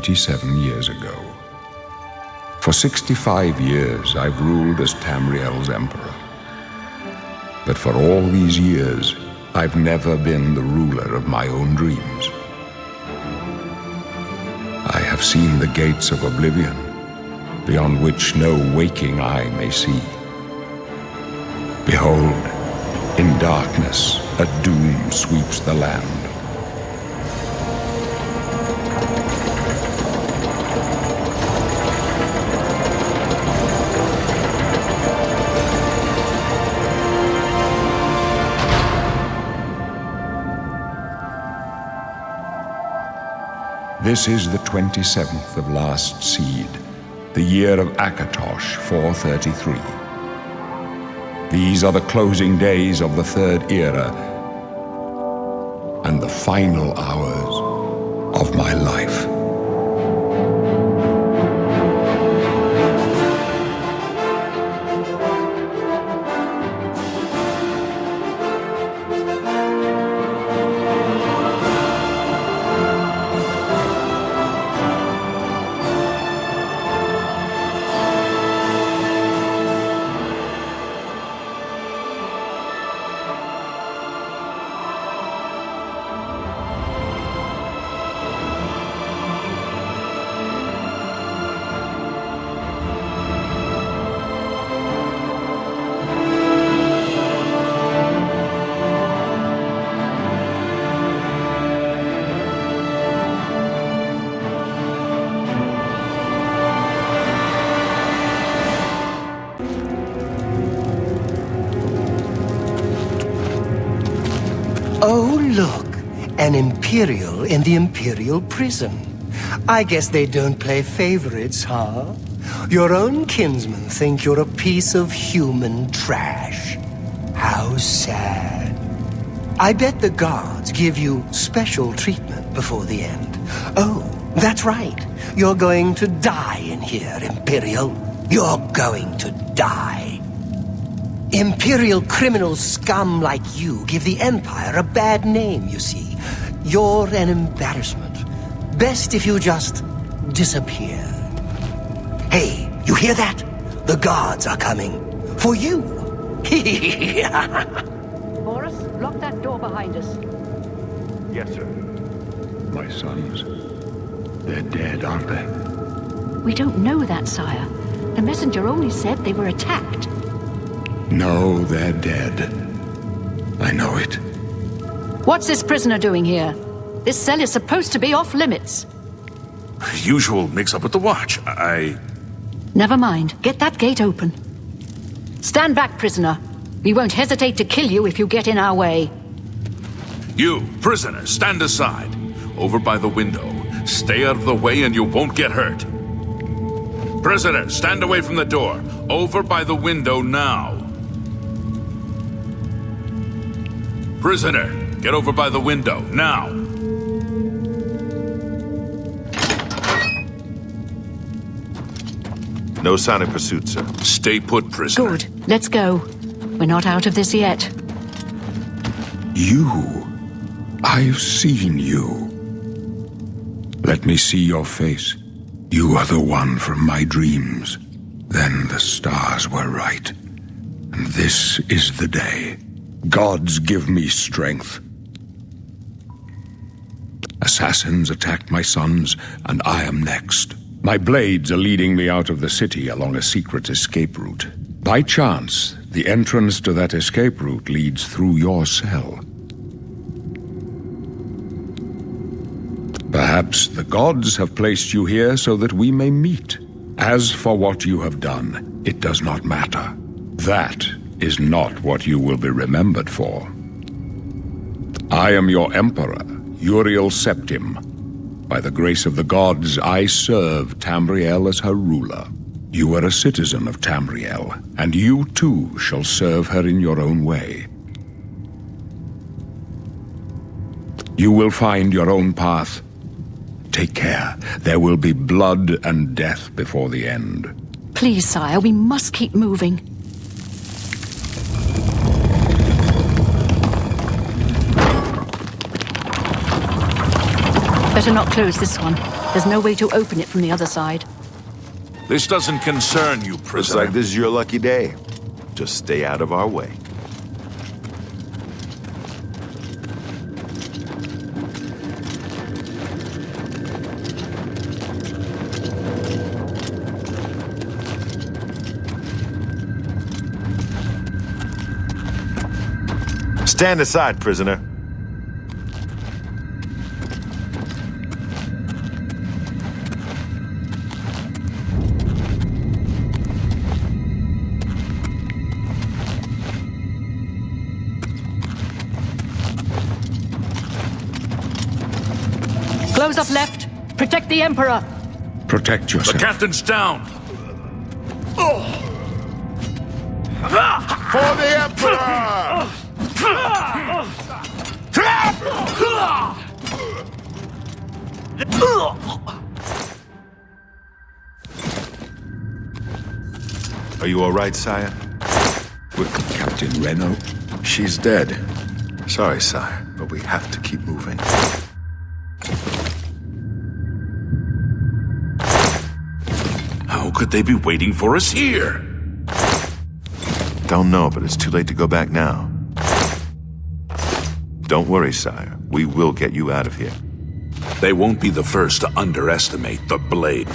87 years ago. For 65 years, I've ruled as Tamriel's emperor. But for all these years, I've never been the ruler of my own dreams. I have seen the gates of Oblivion, beyond which no waking eye may see. Behold, in darkness, a doom sweeps the land. This is the 27th of last seed, the year of Akatosh 433. These are the closing days of the Third Era and the final hours of my life. Oh, look. An Imperial in the Imperial prison. I guess they don't play favorites, huh? Your own kinsmen think you're a piece of human trash. How sad. I bet the guards give you special treatment before the end. Oh, that's right. You're going to die in here, Imperial. You're going to die. Imperial criminal scum like you give the Empire a bad name, you see. You're an embarrassment. Best if you just disappeared. Hey, you hear that? The guards are coming. For you. Boris, lock that door behind us. Yes, sir. My sons, they're dead, aren't they? We don't know that, sire. The messenger only said they were attacked. No, they're dead. I know it. What's this prisoner doing here? This cell is supposed to be off limits. Usual mix-up with the watch. Never mind. Get that gate open. Stand back, prisoner. We won't hesitate to kill you if you get in our way. You, prisoner, stand aside. Over by the window. Stay out of the way and you won't get hurt. Prisoner, stand away from the door. Over by the window now. Prisoner, get over by the window, now! No sign of pursuit, sir. Stay put, prisoner. Good. Let's go. We're not out of this yet. You. I've seen you. Let me see your face. You are the one from my dreams. Then the stars were right. And this is the day. Gods give me strength. Assassins attacked my sons, and I am next. My blades are leading me out of the city along a secret escape route. By chance, the entrance to that escape route leads through your cell. Perhaps the gods have placed you here so that we may meet. As for what you have done, it does not matter. That is not what you will be remembered for. I am your emperor, Uriel Septim. By the grace of the gods, I serve Tamriel as her ruler. You are a citizen of Tamriel, and you too shall serve her in your own way. You will find your own path. Take care. There will be blood and death before the end. Please, sire, we must keep moving. Better not close this one. There's no way to open it from the other side. This doesn't concern you, Looks prisoner. like this is your lucky day. Just stay out of our way. Stand aside, prisoner. Close up left. Protect the Emperor. Protect The yourself. captain's down. For the Emperor! Are you all right, sire? With Captain Reno. She's dead. Sorry, sire, but we have to keep moving. How could they be waiting for us here? Don't know, but it's too late to go back now. Don't worry, sire. We will get you out of here. They won't be the first to underestimate the blade.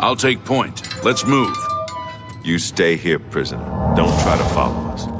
I'll take point. Let's move. You stay here, prisoner. Don't try to follow us.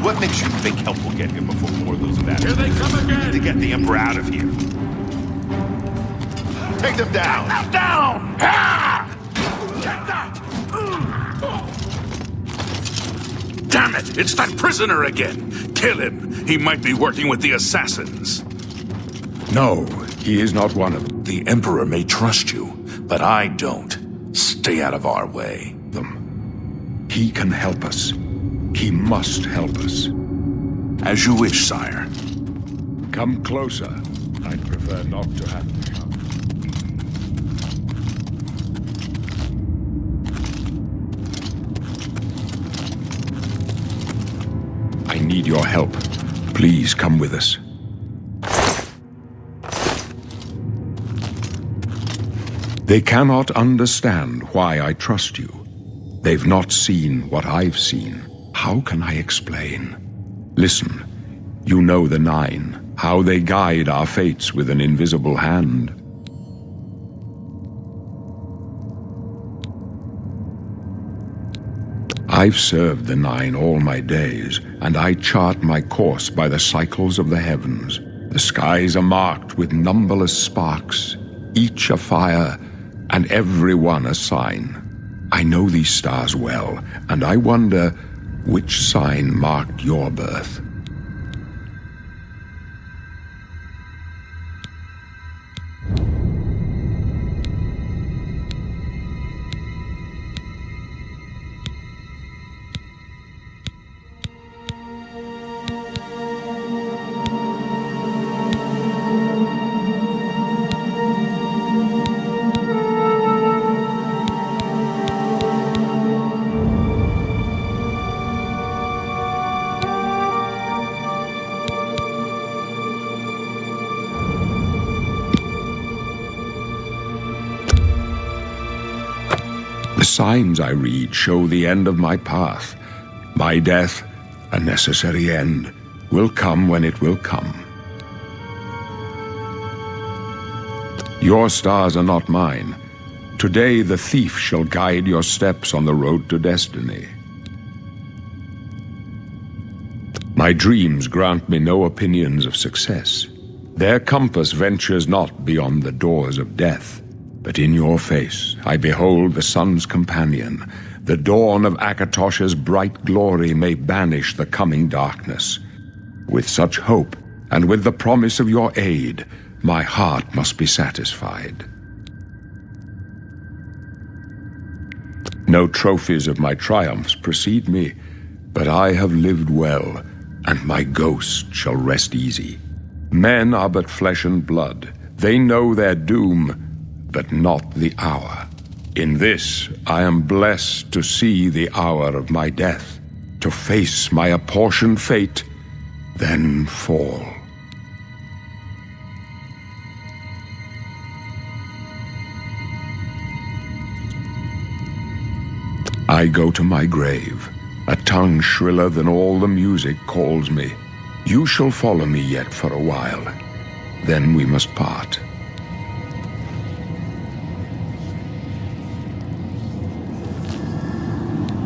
What makes you think help will get here before more of those events? Here they come again! To get the Emperor out of here. Take them down! Down! Damn it! It's that prisoner again! Kill him! He might be working with the assassins. No, he is not one of The Emperor may trust you, but I don't. Stay out of our way. them. He can help us. He must help us. As you wish, sire. Come closer. I'd prefer not to have to come. I need your help. Please come with us. They cannot understand why I trust you. They've not seen what I've seen. How can I explain? Listen, you know the Nine, how they guide our fates with an invisible hand. I've served the Nine all my days, and I chart my course by the cycles of the heavens. The skies are marked with numberless sparks, each a fire, and every one a sign. I know these stars well, and I wonder which sign marked your birth. The signs I read show the end of my path. My death, a necessary end, will come when it will come. Your stars are not mine. Today the thief shall guide your steps on the road to destiny. My dreams grant me no opinions of success. Their compass ventures not beyond the doors of death. But in your face I behold the sun's companion. The dawn of Akatosh's bright glory may banish the coming darkness. With such hope, and with the promise of your aid, my heart must be satisfied. No trophies of my triumphs precede me, but I have lived well, and my ghost shall rest easy. Men are but flesh and blood. They know their doom, but not the hour. In this, I am blessed to see the hour of my death, to face my apportioned fate, then fall. I go to my grave. A tongue shriller than all the music calls me. You shall follow me yet for a while. Then we must part.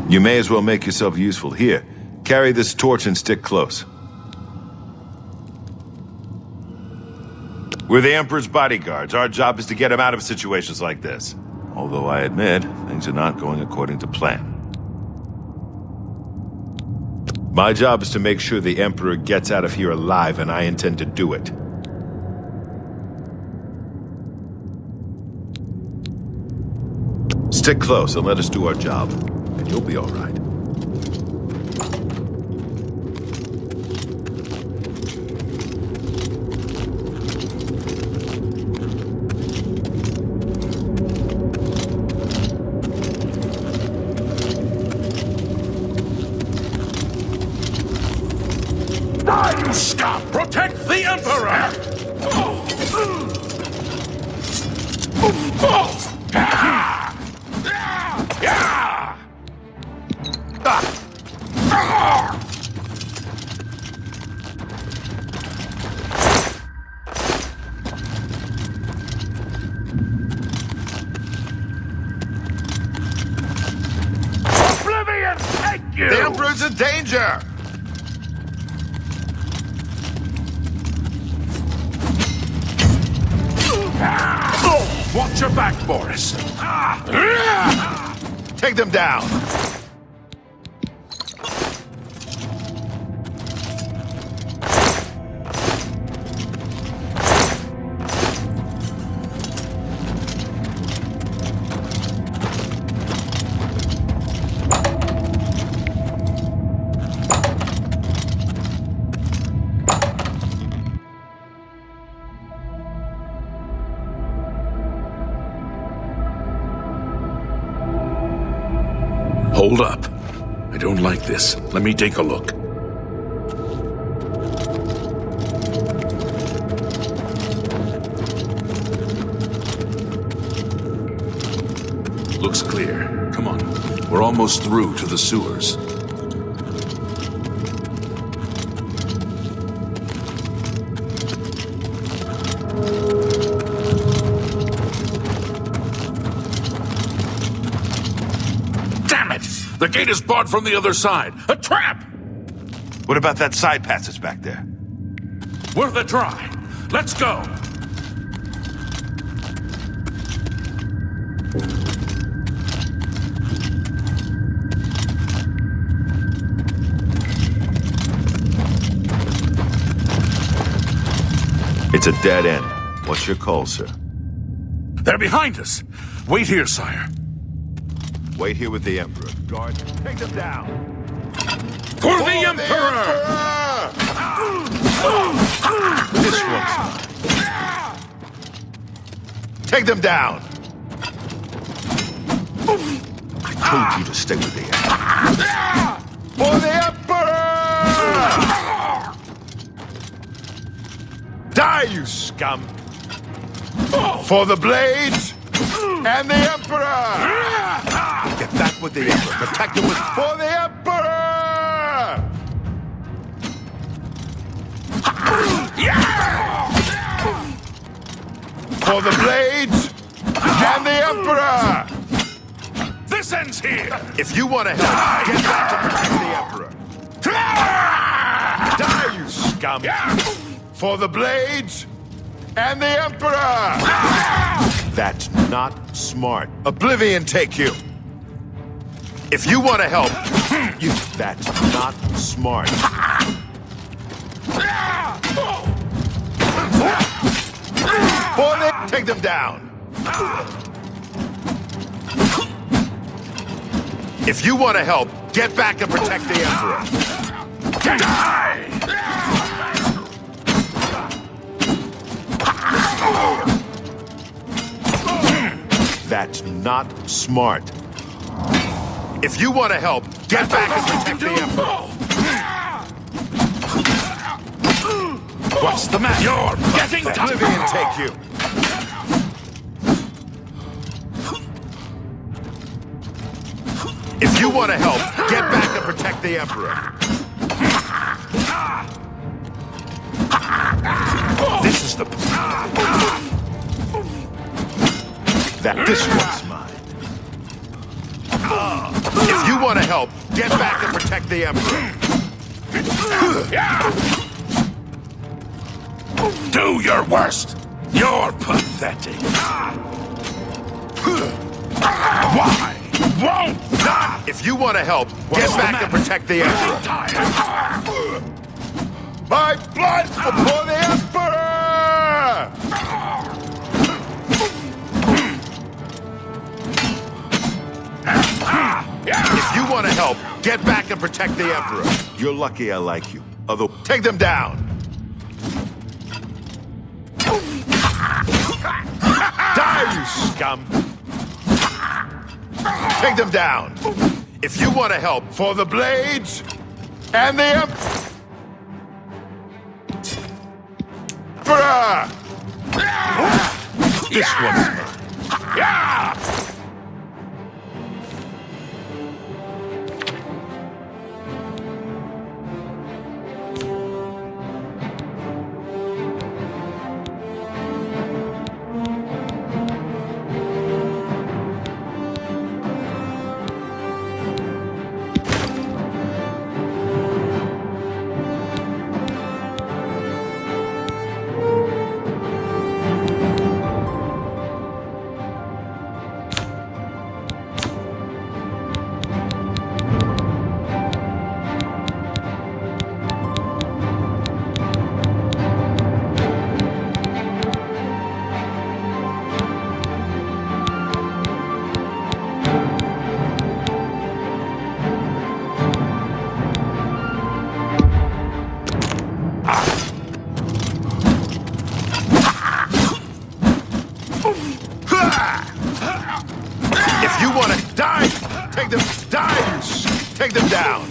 You may as well make yourself useful. Here, carry this torch and stick close. We're the Emperor's bodyguards. Our job is to get him out of situations like this. Although I admit, things are not going according to plan. My job is to make sure the Emperor gets out of here alive, and I intend to do it. Stick close and let us do our job. And you'll be all right. You stop! Protect the Emperor! Oblivion, take you! The Emperor's in danger! Watch your back, Boris. Take them down! Hold up. I don't like this. Let me take a look. Looks clear. Come on. We're almost through to the sewers. The gate is barred from the other side. A trap! What about that side passage back there? Worth a try. Let's go! It's a dead end. What's your call, sir? They're behind us. Wait here, sire. Wait here with the Emperor. Guard, take them down! For the Emperor! This one's mine. Take them down! I told you to stay with the Emperor. For the Emperor! Die, you scum! For the blades and the Emperor! Get back with the Emperor. Protect him with... For the Emperor! For the blades and the Emperor! This ends here! If you want to help, get back to protect the Emperor! Die, you scum! For the blades and the Emperor! That's not smart. Oblivion take you! If you want to help, you... That's not smart. For the... Take them down! If you want to help, get back and protect the Emperor. That's not smart. If you want to help, get back and protect the Emperor. What's the matter? You're getting Oblivion take you. If you want to help, get back and protect the Emperor. This is the... This one's mine. If you want to help, get back and protect the Emperor. Do your worst. You're pathetic. Why? Won't die. If you want to help, get back and protect the Emperor. My blood for the Emperor! If you want to help, get back and protect the Emperor. You're lucky I like you. Although, take them down. Die, you scum! Take them down. If you want to help, for the blades and the Emperor! This one's mine. If you want to die, take them. Die, take them down.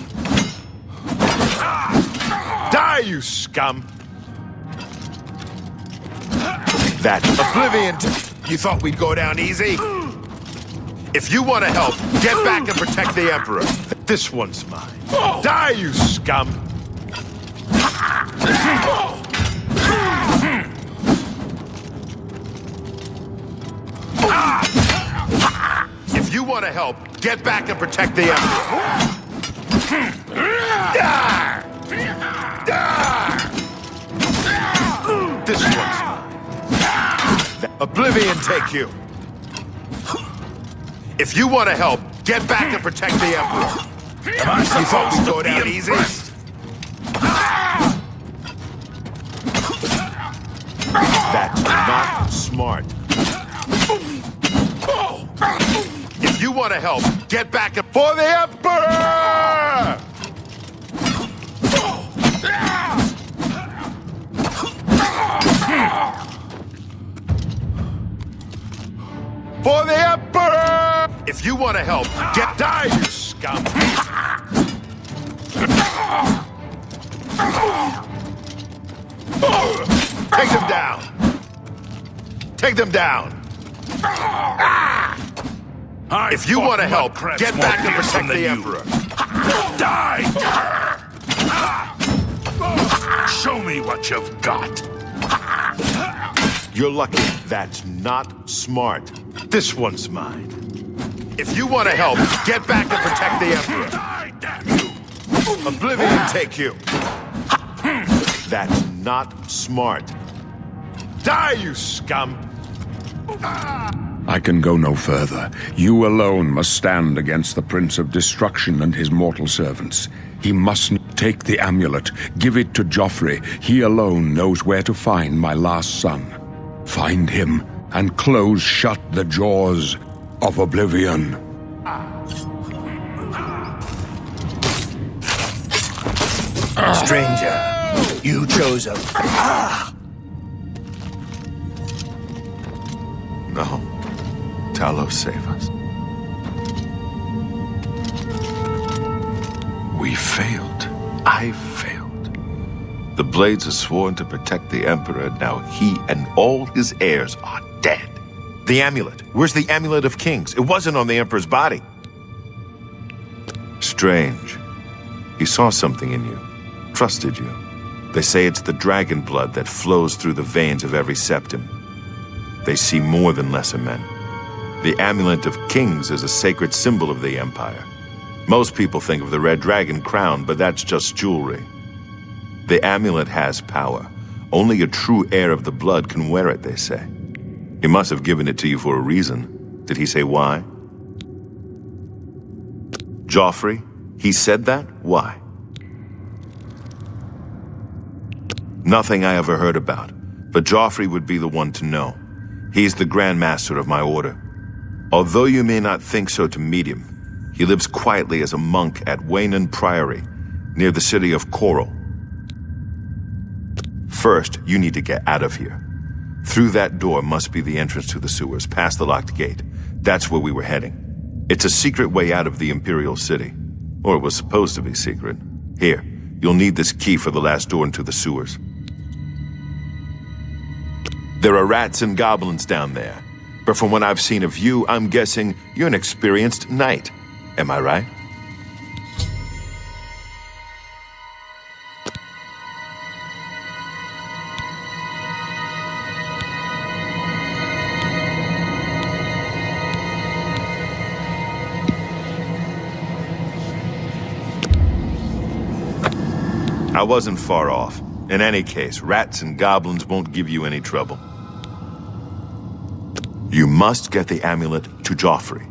Die, you scum. That Oblivion. You thought we'd go down easy? If you want to help, get back and protect the Emperor. This one's mine. Die, you scum. If you want to help, get back and protect the Emperor. This one's mine. Oblivion take you. If you want to help, get back and protect the Emperor. You thought we'd go down easy? That's not smart. If you want to help, get back for the Emperor! For the Emperor! If you want to help, get die, you scum! Take them down! Take them down! If you want to help, get back and protect the Emperor. Die! Show me what you've got. You're lucky. That's not smart. This one's mine. If you want to help, get back and protect the Emperor. Die, damn you! Oblivion take you. That's not smart. Die, you scum! I can go no further. You alone must stand against the Prince of Destruction and his mortal servants. He must take the amulet, give it to Joffrey. He alone knows where to find my last son. Find him and close shut the jaws of Oblivion. Stranger, you chose a... No. Talos, save us. We failed. I failed. The Blades are sworn to protect the Emperor. Now he and all his heirs are dead. The amulet. Where's the amulet of kings? It wasn't on the Emperor's body. Strange. He saw something in you. Trusted you. They say it's the dragon blood that flows through the veins of every septim. They see more than lesser men. The amulet of kings is a sacred symbol of the Empire. Most people think of the red dragon crown, but that's just jewelry. The amulet has power. Only a true heir of the blood can wear it, they say. He must have given it to you for a reason. Did he say why? Joffrey? He said that? Why? Nothing I ever heard about, but Joffrey would be the one to know. He's the Grand Master of my order. Although you may not think so to meet him, he lives quietly as a monk at Waynon Priory, near the city of Coral. First, you need to get out of here. Through that door must be the entrance to the sewers, past the locked gate. That's where we were heading. It's a secret way out of the Imperial City. Or it was supposed to be secret. Here, you'll need this key for the last door into the sewers. There are rats and goblins down there. But from what I've seen of you, I'm guessing you're an experienced knight. Am I right? I wasn't far off. In any case, rats and goblins won't give you any trouble. You must get the amulet to Joffrey.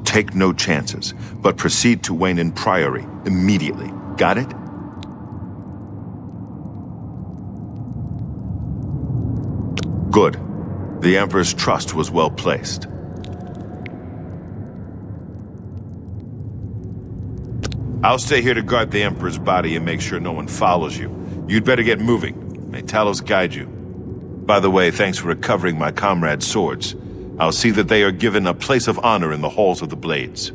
Take no chances, but proceed to Waynon Priory immediately. Got it? Good. The Emperor's trust was well placed. I'll stay here to guard the Emperor's body and make sure no one follows you. You'd better get moving. May Talos guide you. By the way, thanks for recovering my comrade's swords. I'll see that they are given a place of honor in the halls of the Blades.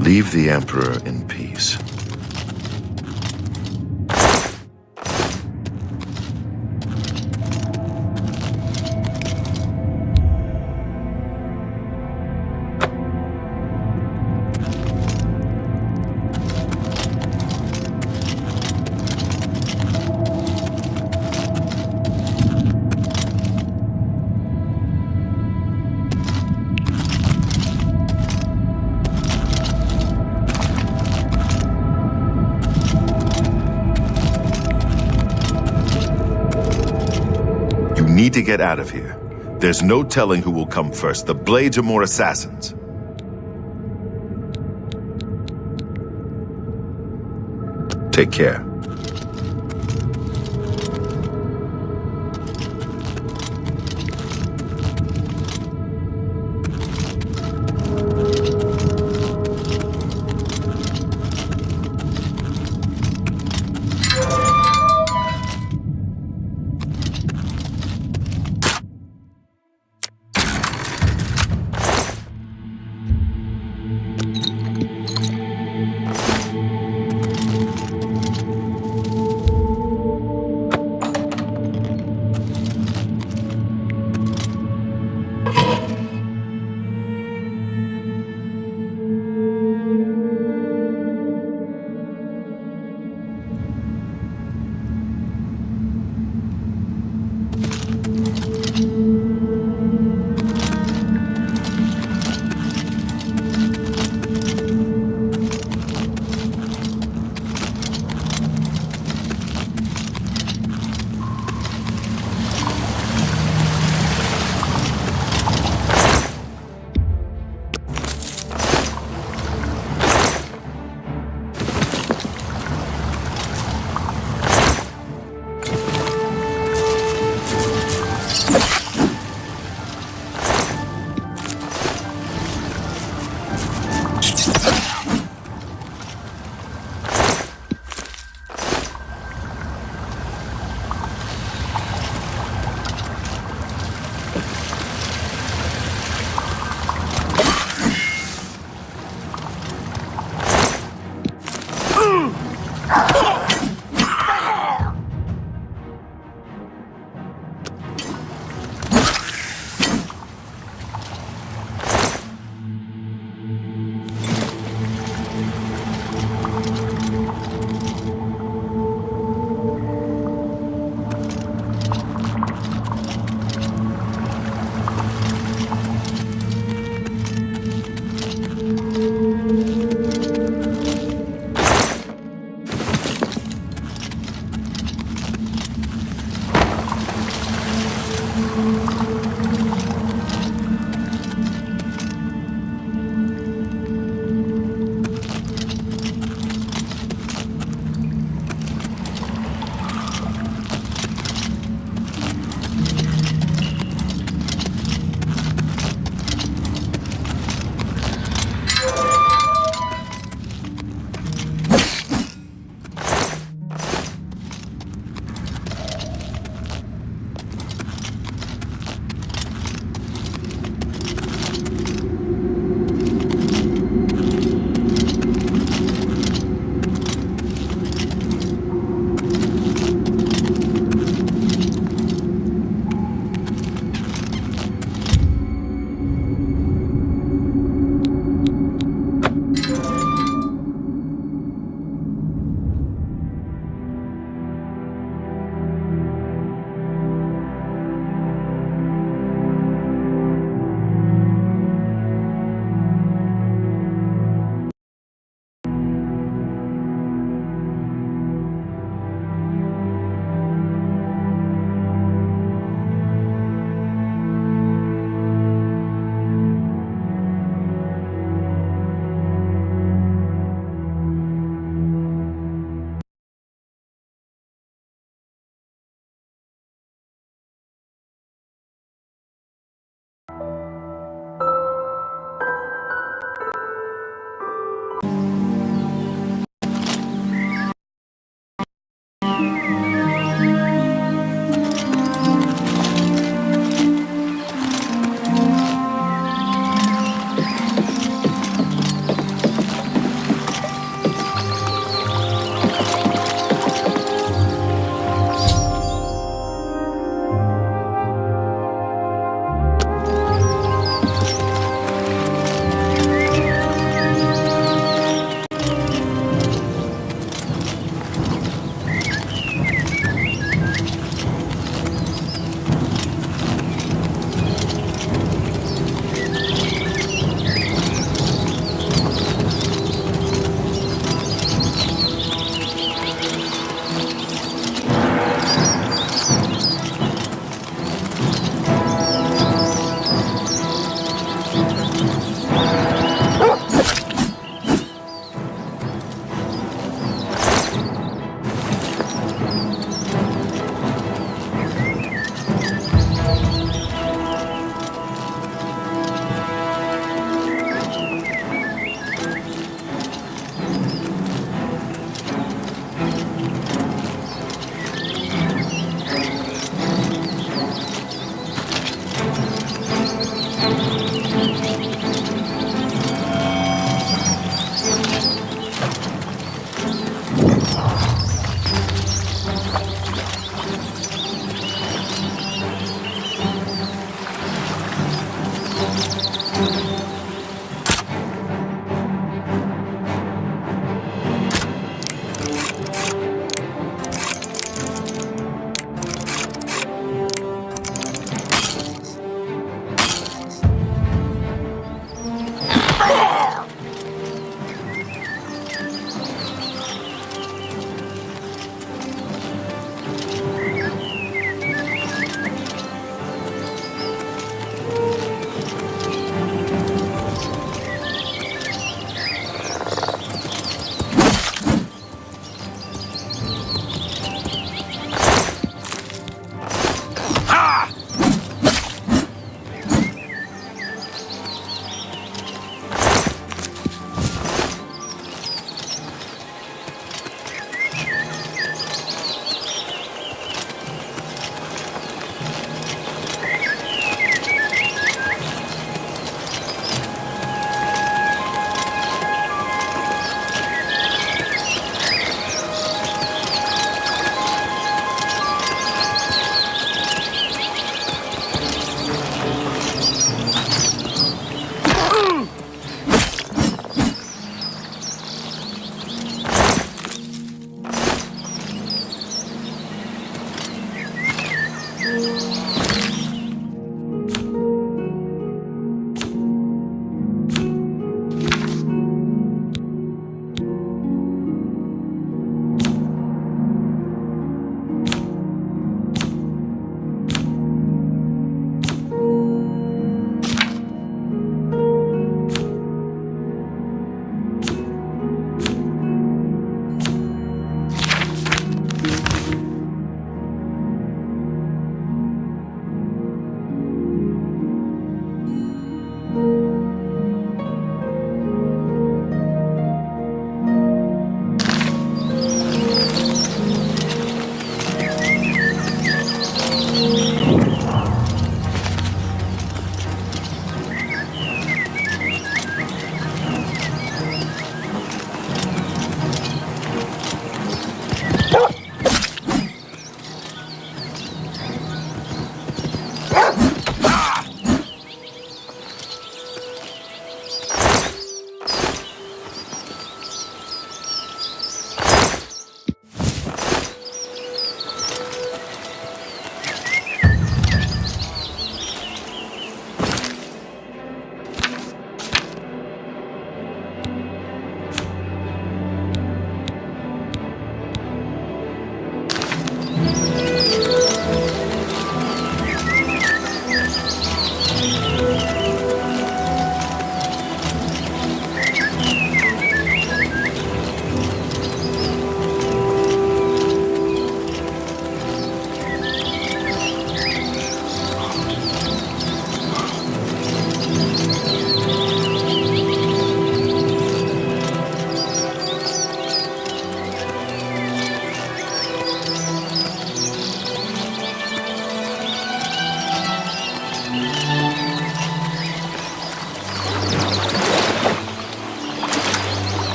Leave the Emperor in peace. Need to get out of here. There's no telling who will come first. The Blades are more assassins. Take care.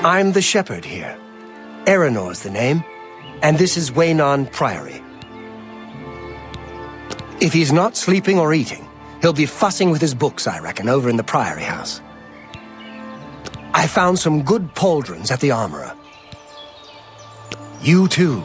I'm the shepherd here. Eranor's the name, and this is Waynon Priory. If he's not sleeping or eating, he'll be fussing with his books, I reckon, over in the Priory house. I found some good pauldrons at the armorer. You too.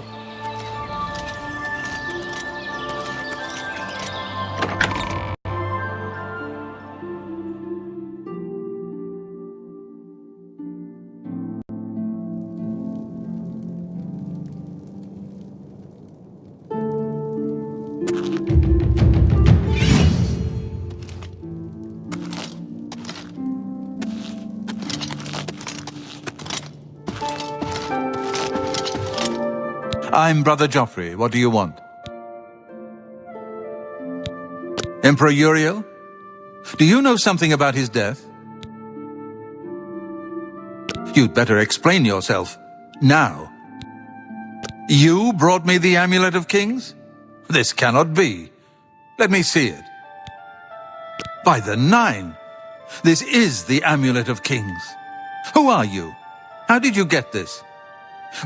I'm Brother Joffrey. What do you want? Emperor Uriel? Do you know something about his death? You'd better explain yourself. Now. You brought me the Amulet of Kings? This cannot be. Let me see it. By the Nine! This is the Amulet of Kings. Who are you? How did you get this?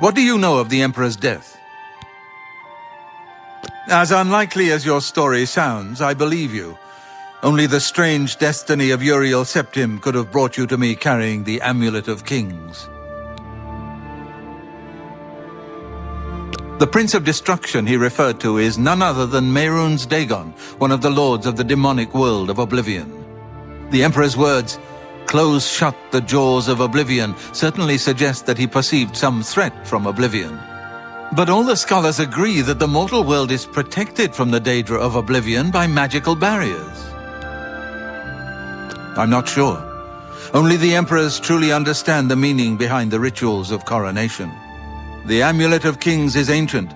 What do you know of the Emperor's death? As unlikely as your story sounds, I believe you. Only the strange destiny of Uriel Septim could have brought you to me carrying the Amulet of Kings. The Prince of Destruction he referred to is none other than Mehrunes Dagon, one of the lords of the demonic world of Oblivion. The Emperor's words, "Close shut the jaws of Oblivion," certainly suggest that he perceived some threat from Oblivion. But all the scholars agree that the mortal world is protected from the danger of Oblivion by magical barriers. I'm not sure. Only the emperors truly understand the meaning behind the rituals of coronation. The Amulet of Kings is ancient.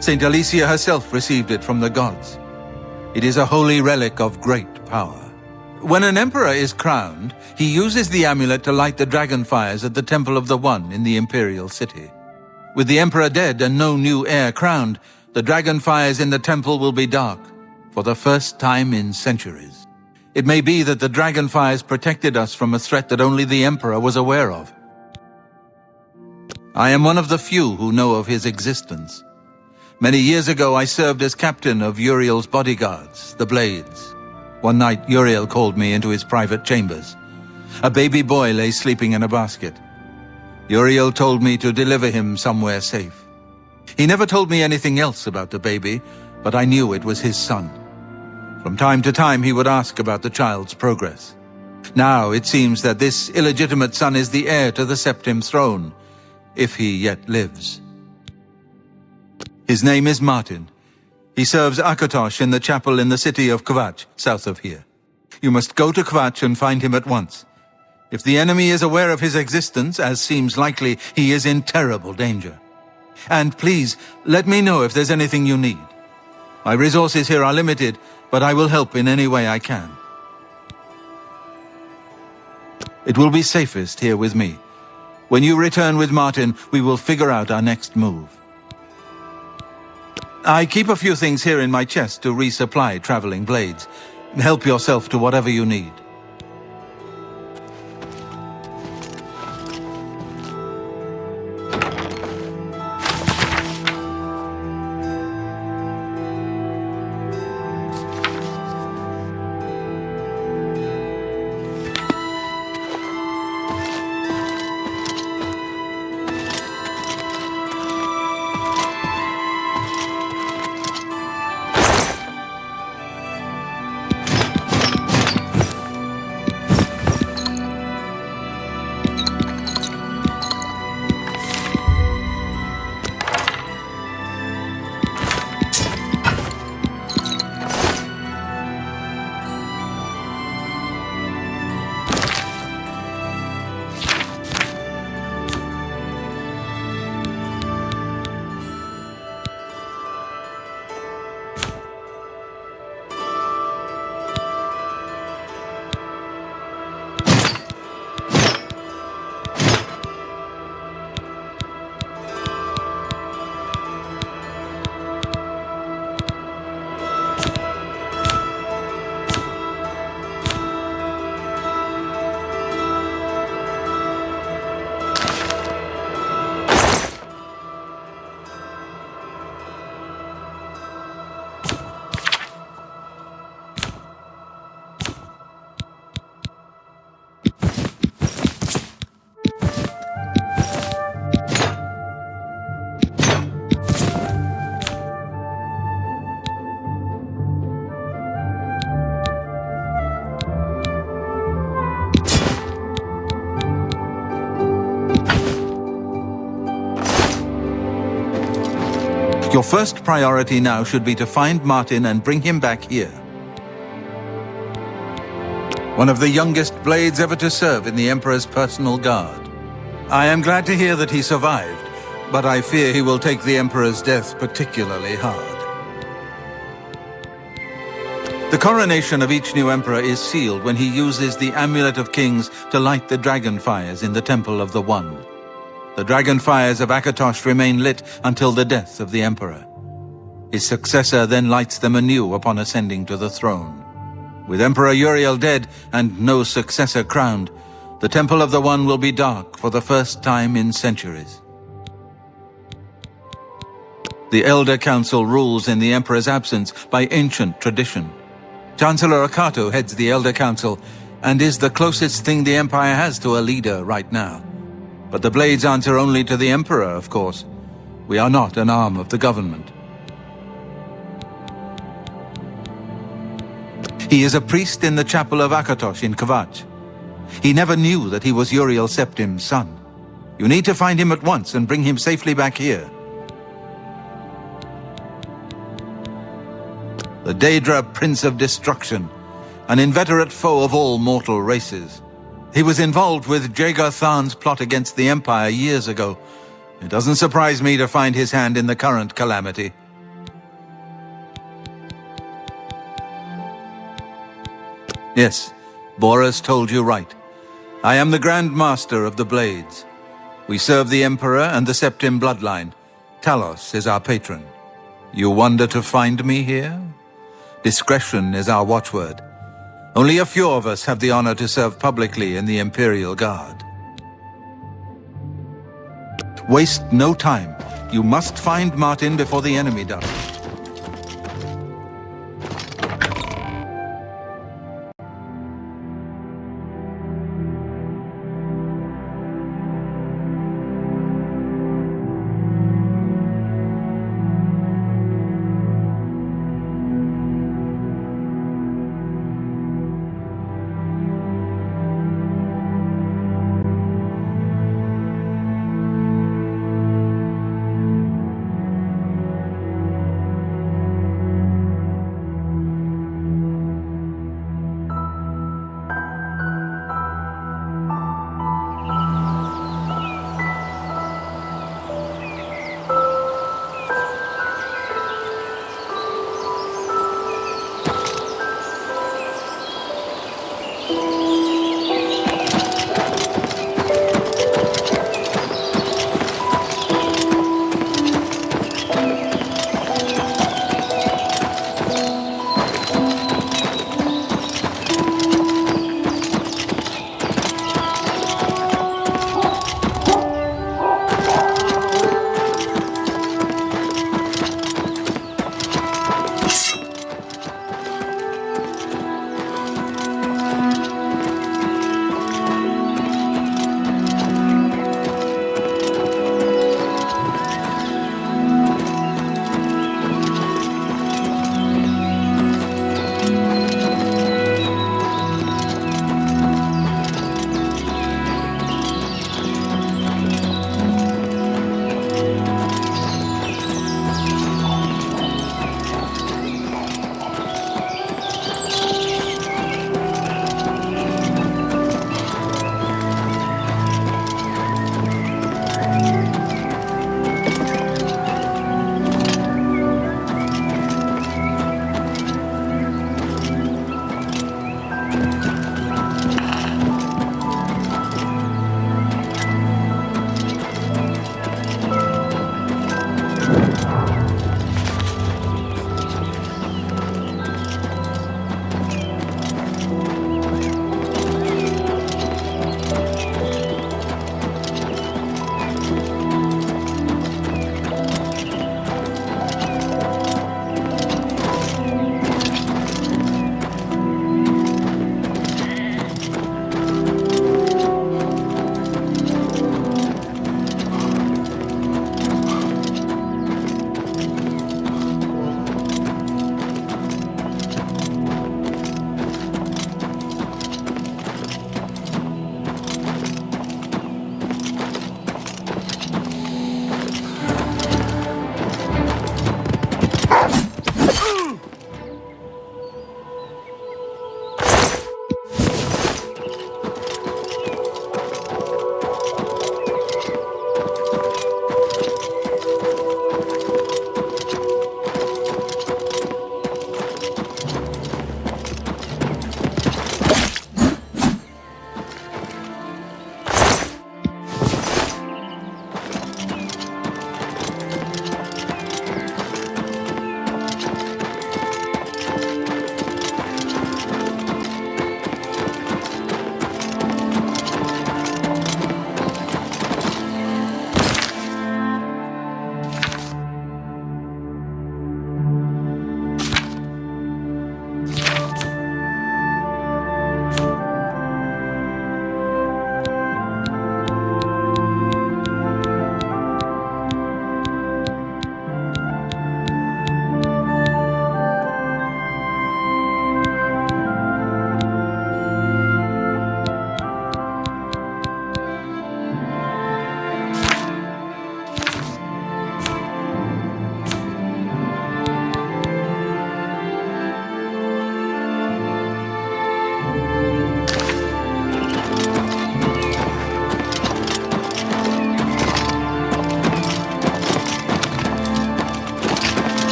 Saint Alicia herself received it from the gods. It is a holy relic of great power. When an emperor is crowned, he uses the amulet to light the dragon fires at the Temple of the One in the imperial city. With the emperor dead and no new heir crowned, the dragon fires in the temple will be dark, for the first time in centuries. It may be that the dragon fires protected us from a threat that only the emperor was aware of. I am one of the few who know of his existence. Many years ago, I served as captain of Uriel's bodyguards, the Blades. One night, Uriel called me into his private chambers. A baby boy lay sleeping in a basket. Uriel told me to deliver him somewhere safe. He never told me anything else about the baby, but I knew it was his son. From time to time, he would ask about the child's progress. Now it seems that this illegitimate son is the heir to the Septim throne, if he yet lives. His name is Martin. He serves Akatosh in the chapel in the city of Kvatch, south of here. You must go to Kvatch and find him at once. If the enemy is aware of his existence, as seems likely, he is in terrible danger. And please, let me know if there's anything you need. My resources here are limited, but I will help in any way I can. It will be safest here with me. When you return with Martin, we will figure out our next move. I keep a few things here in my chest to resupply traveling blades. Help yourself to whatever you need. Your first priority now should be to find Martin and bring him back here. One of the youngest blades ever to serve in the Emperor's personal guard. I am glad to hear that he survived, but I fear he will take the Emperor's death particularly hard. The coronation of each new Emperor is sealed when he uses the Amulet of Kings to light the dragon fires in the Temple of the One. The dragon fires of Akatosh remain lit until the death of the Emperor. His successor then lights them anew upon ascending to the throne. With Emperor Uriel dead and no successor crowned, the Temple of the One will be dark for the first time in centuries. The Elder Council rules in the Emperor's absence by ancient tradition. Chancellor Akato heads the Elder Council and is the closest thing the Empire has to a leader right now. But the Blades answer only to the Emperor, of course. We are not an arm of the government. He is a priest in the chapel of Akatosh in Kvatch. He never knew that he was Uriel Septim's son. You need to find him at once and bring him safely back here. The Daedra Prince of Destruction, an inveterate foe of all mortal races. He was involved with Jagar Tharn's plot against the Empire years ago. It doesn't surprise me to find his hand in the current calamity. Yes, Boris told you right. I am the Grand Master of the Blades. We serve the Emperor and the Septim bloodline. Talos is our patron. You wonder to find me here? Discretion is our watchword. Only a few of us have the honor to serve publicly in the Imperial Guard. Waste no time. You must find Martin before the enemy does.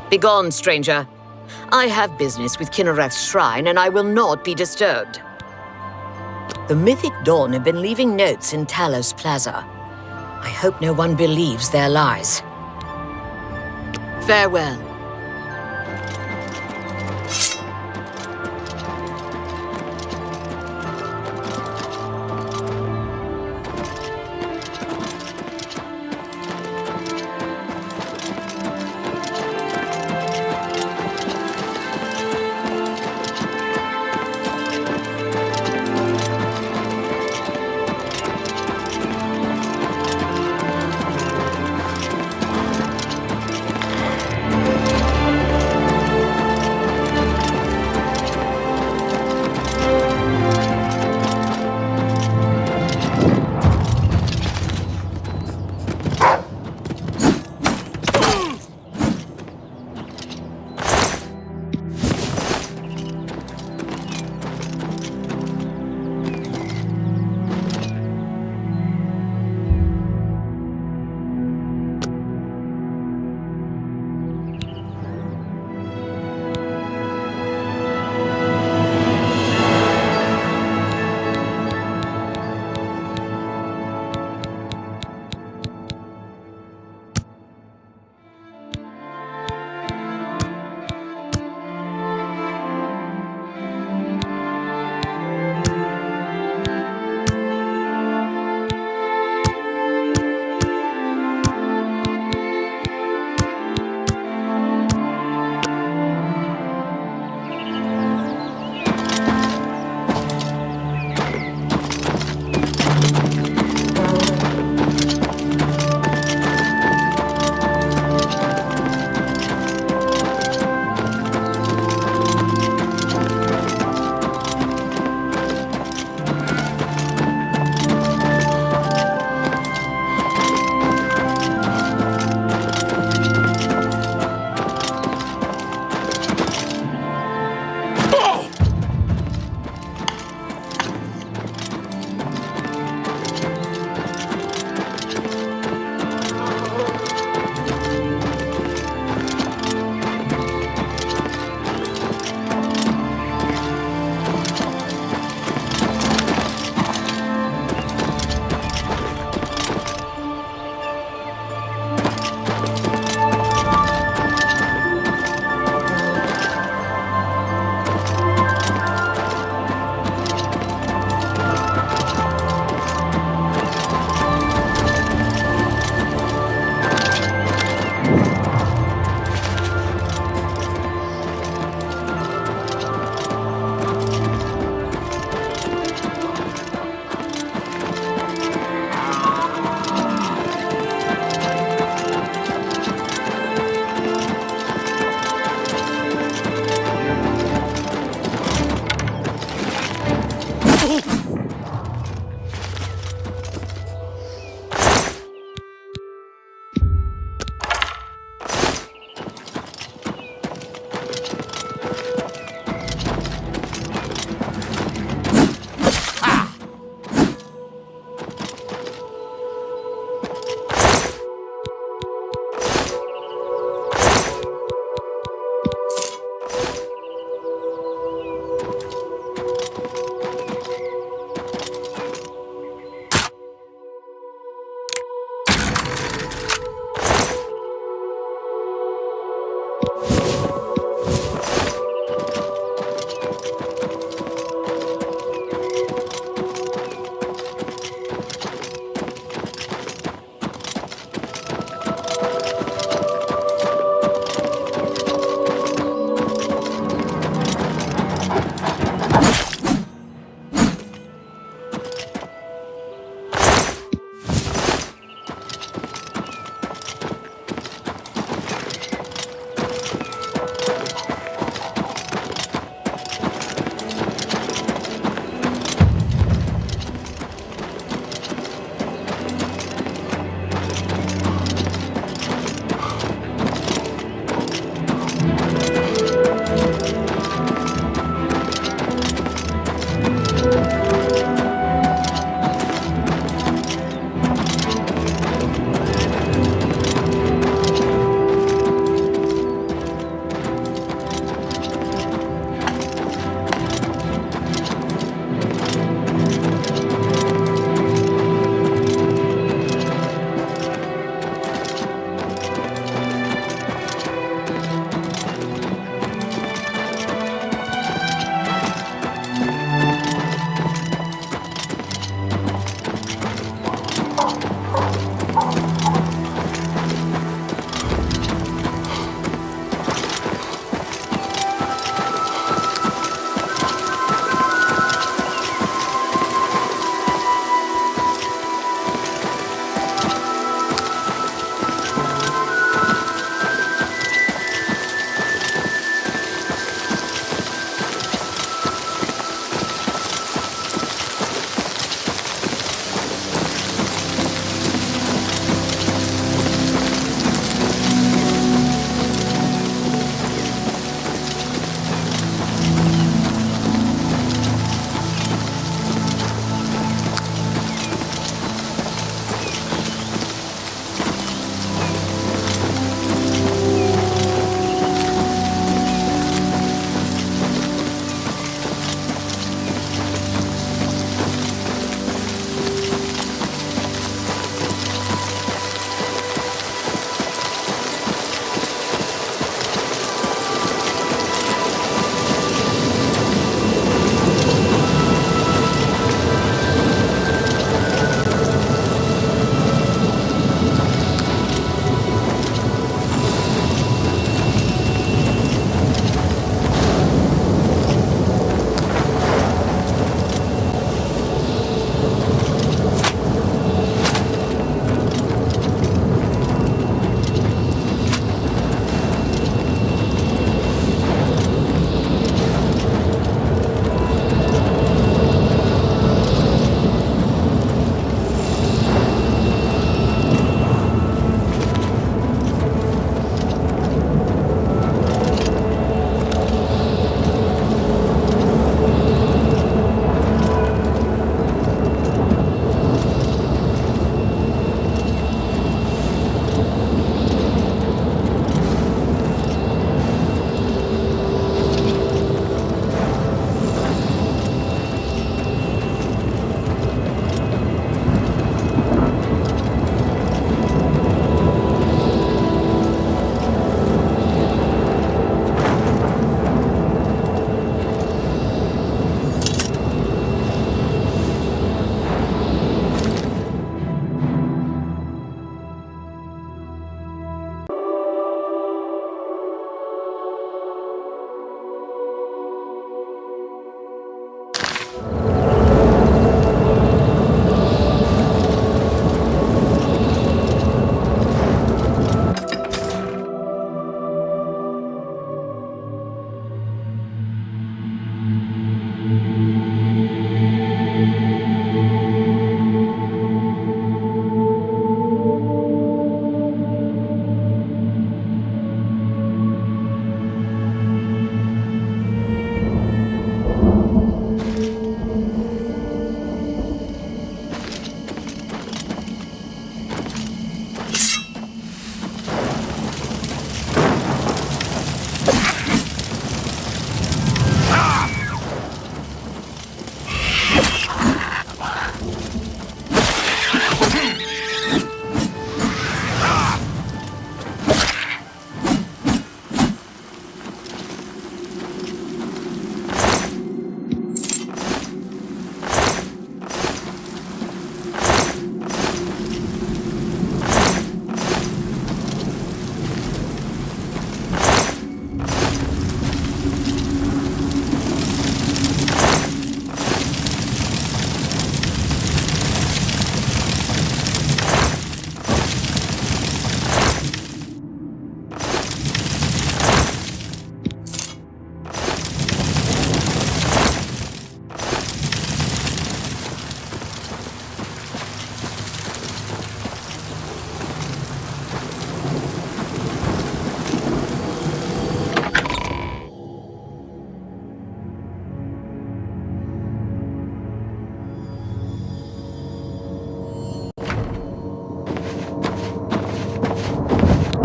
Begone, stranger. I have business with Kinnereth's shrine, and I will not be disturbed. The Mythic Dawn have been leaving notes in Talos Plaza. I hope no one believes their lies. Farewell.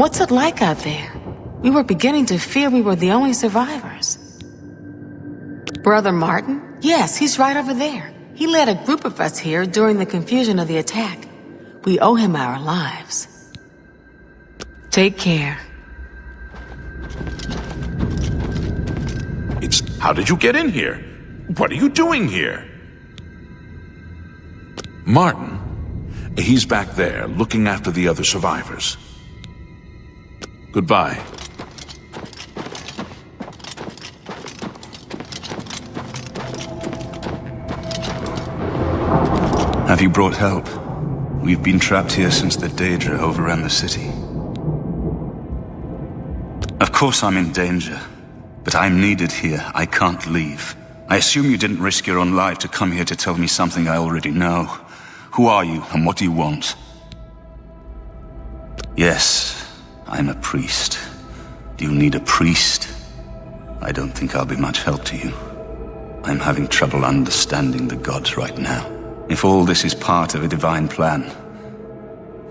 What's it like out there? We were beginning to fear we were the only survivors. Brother Martin? Yes, he's right over there. He led a group of us here during the confusion of the attack. We owe him our lives. Take care. How did you get in here? What are you doing here? Martin? He's back there, looking after the other survivors. Goodbye. Have you brought help? We've been trapped here since the Daedra overran the city. Of course I'm in danger, but I'm needed here. I can't leave. I assume you didn't risk your own life to come here to tell me something I already know. Who are you, and what do you want? Yes, I'm a priest. Do you need a priest? I don't think I'll be much help to you. I'm having trouble understanding the gods right now. If all this is part of a divine plan,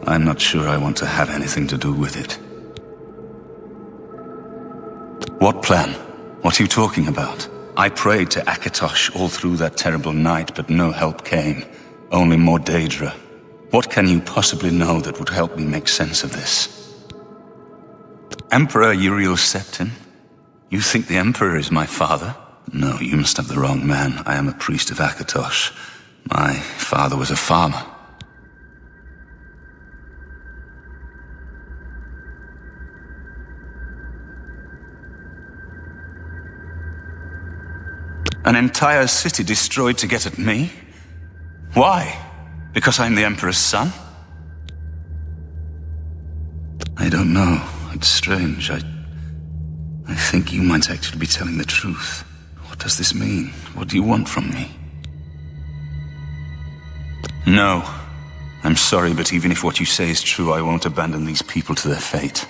I'm not sure I want to have anything to do with it. What plan? What are you talking about? I prayed to Akatosh all through that terrible night, but no help came. Only more Daedra. What can you possibly know that would help me make sense of this? Emperor Uriel Septim? You think the Emperor is my father? No, you must have the wrong man. I am a priest of Akatosh. My father was a farmer. An entire city destroyed to get at me? Why? Because I'm the Emperor's son? I don't know. It's strange. I think you might actually be telling the truth. What does this mean? What do you want from me? No. I'm sorry, but even if what you say is true, I won't abandon these people to their fate.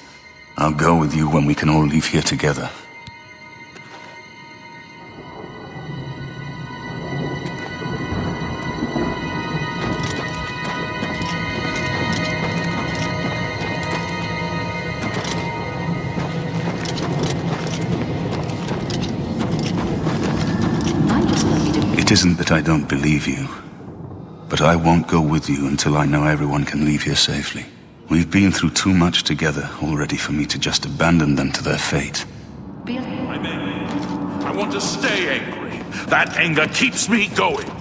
I'll go with you when we can all leave here together. It isn't that I don't believe you, but I won't go with you until I know everyone can leave here safely. We've been through too much together already for me to just abandon them to their fate. I'm angry. I want to stay angry. That anger keeps me going.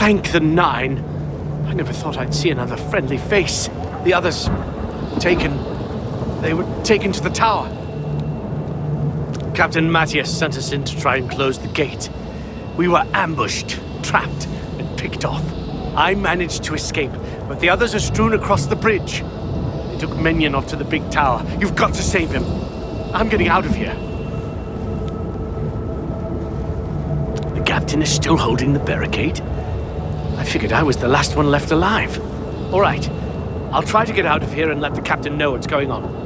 Thank the Nine. I never thought I'd see another friendly face. The others... They were taken to the tower. Captain Matthias sent us in to try and close the gate. We were ambushed, trapped, and picked off. I managed to escape, but the others are strewn across the bridge. They took Menyon off to the big tower. You've got to save him. I'm getting out of here. The captain is still holding the barricade. I figured I was the last one left alive. All right. I'll try to get out of here and let the captain know what's going on.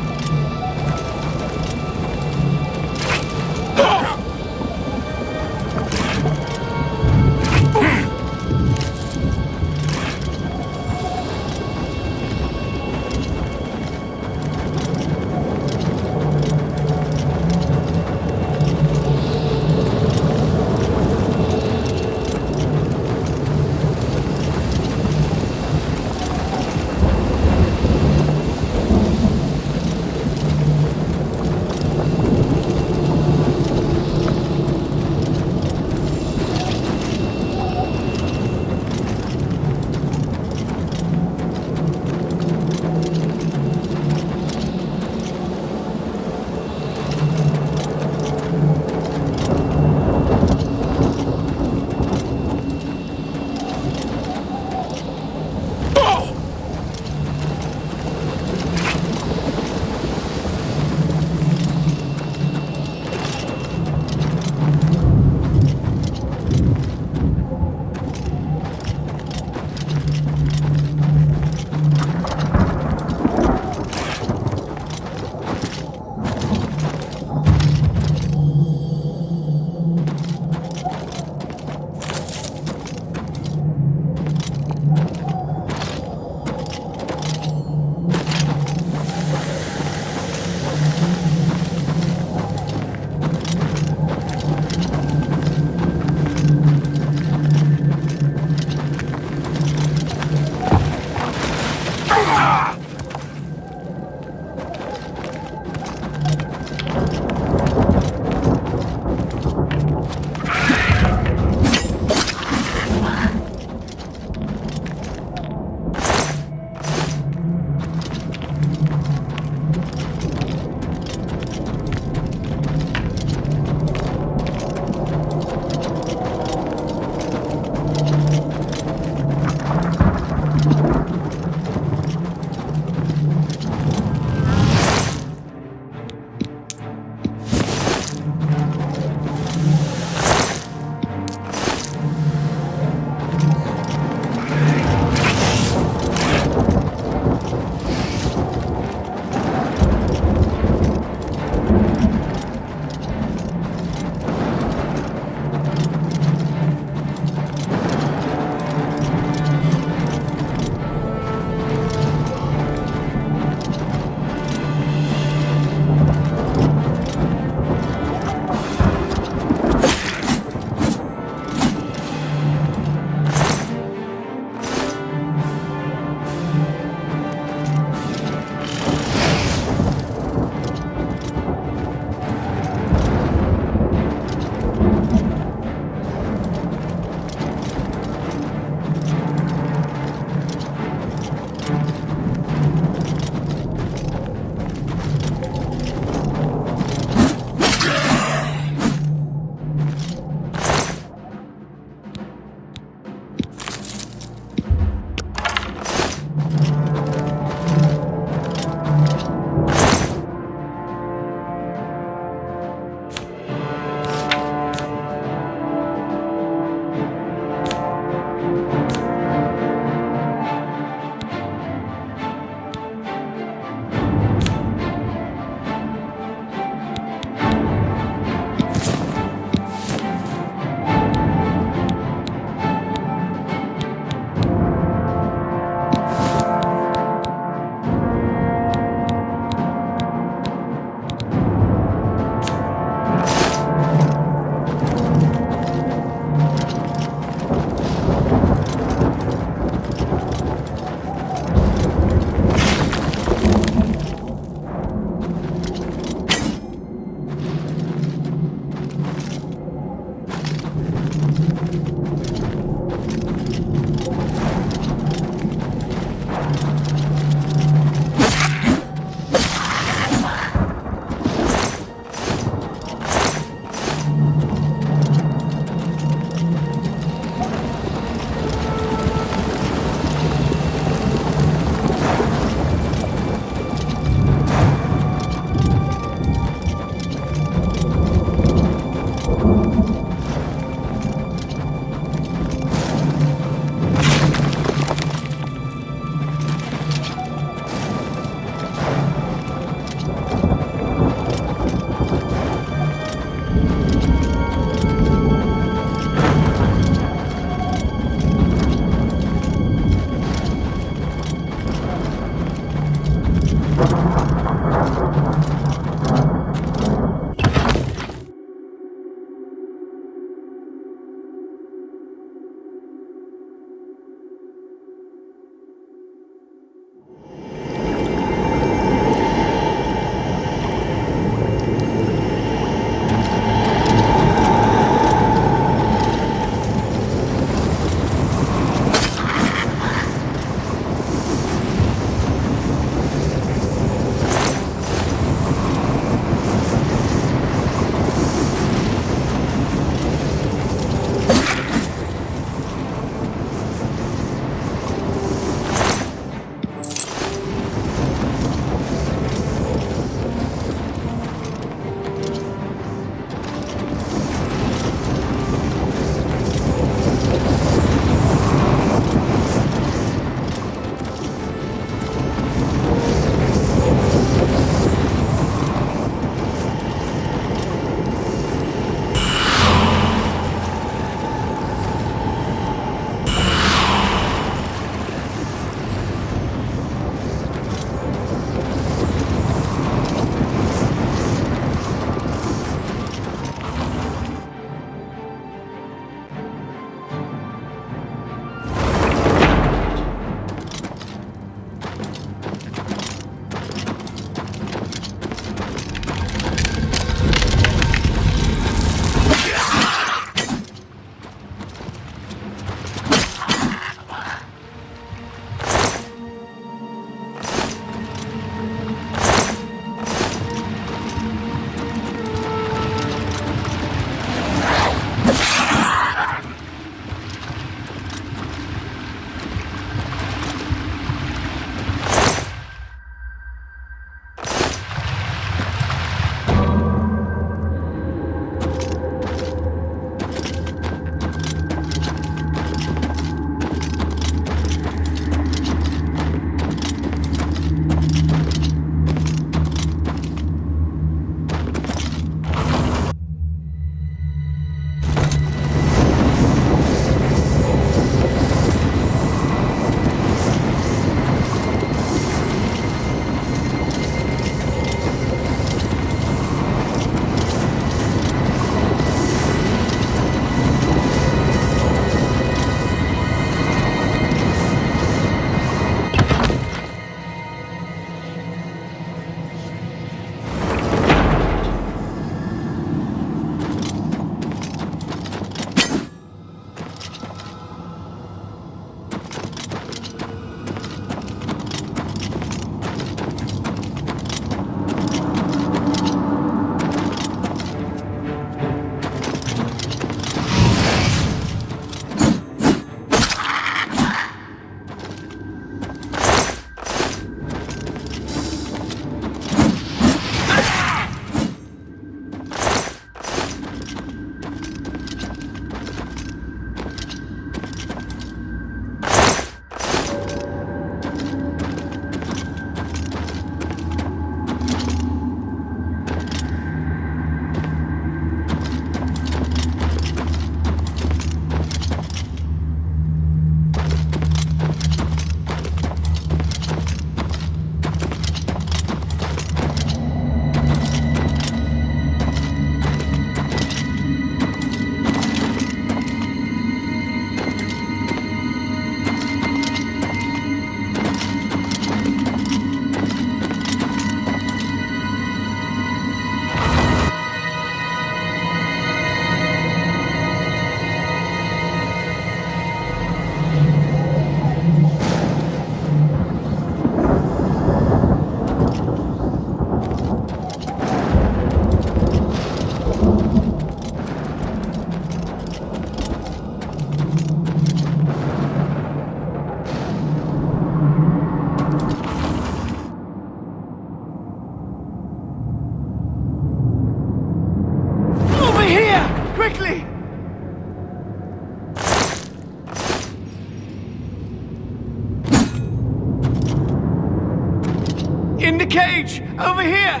cage! Over here!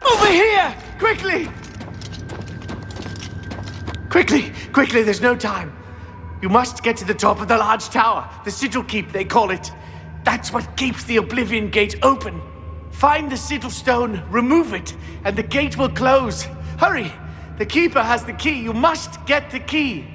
Over here! Quickly! Quickly, there's no time. You must get to the top of the large tower. The sigil keep, they call it. That's what keeps the Oblivion gate open. Find the sigil stone, remove it, and the gate will close. Hurry! The keeper has the key. You must get the key.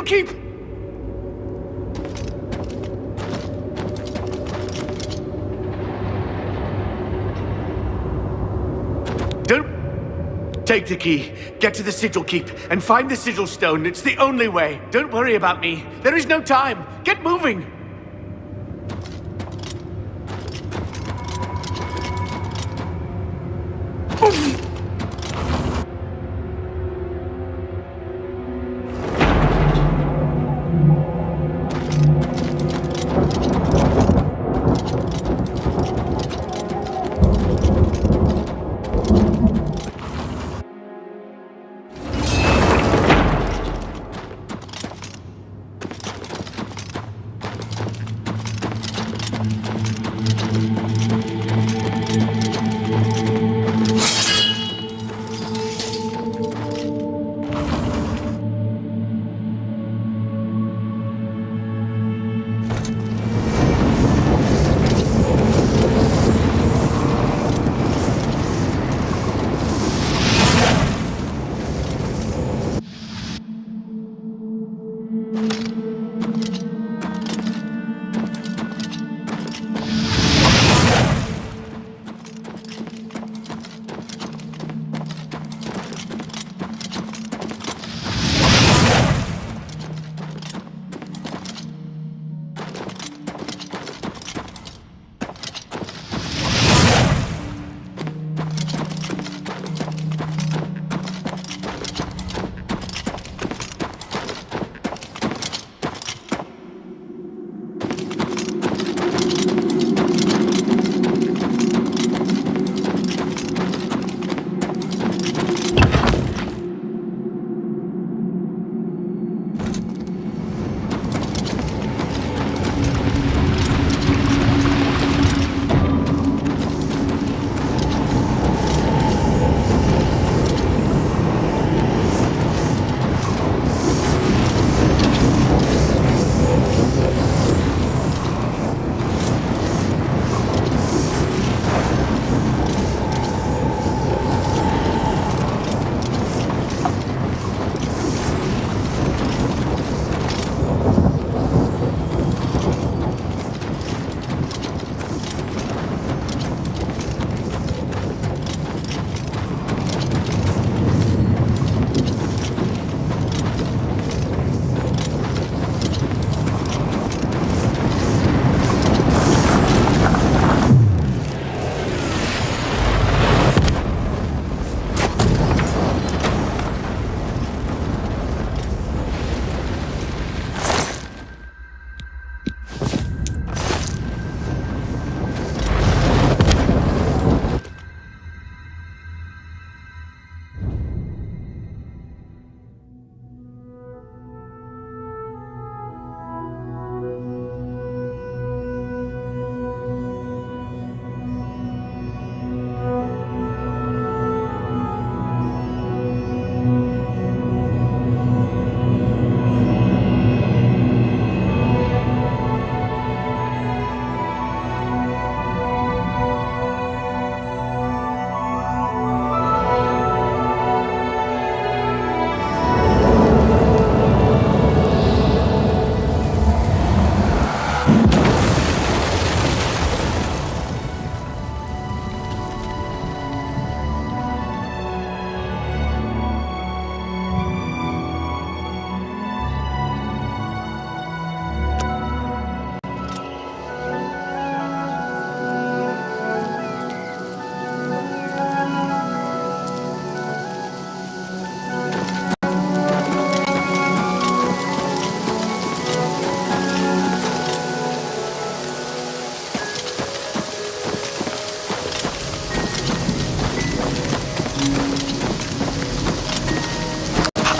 keep! Don't take the key. Get to the sigil keep and find the sigil stone. It's the only way. Don't worry about me. There is no time. Get moving.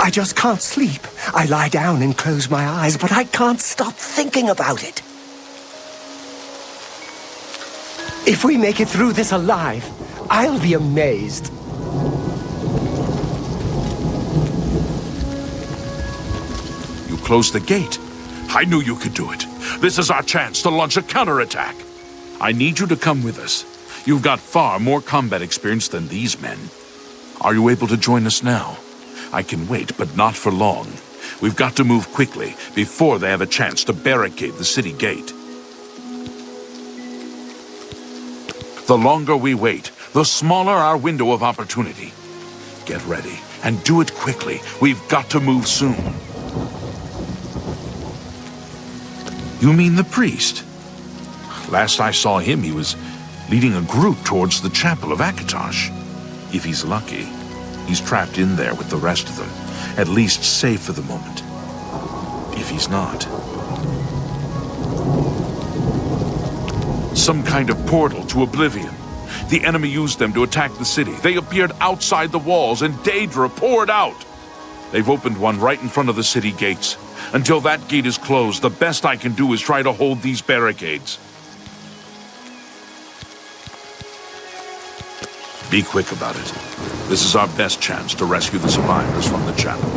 I just can't sleep. I lie down and close my eyes, but I can't stop thinking about it. If we make it through this alive, I'll be amazed. You closed the gate. I knew you could do it. This is our chance to launch a counterattack. I need you to come with us. You've got far more combat experience than these men. Are you able to join us now? I can wait, but not for long. We've got to move quickly before they have a chance to barricade the city gate. The longer we wait, the smaller our window of opportunity. Get ready, and do it quickly. We've got to move soon. You mean the priest? Last I saw him, he was leading a group towards the chapel of Akatosh. If he's lucky, he's trapped in there with the rest of them, at least safe for the moment. If he's not... Some kind of portal to Oblivion. The enemy used them to attack the city. They appeared outside the walls, and Daedra poured out. They've opened one right in front of the city gates. Until that gate is closed, the best I can do is try to hold these barricades. Be quick about it. This is our best chance to rescue the survivors from the chapel.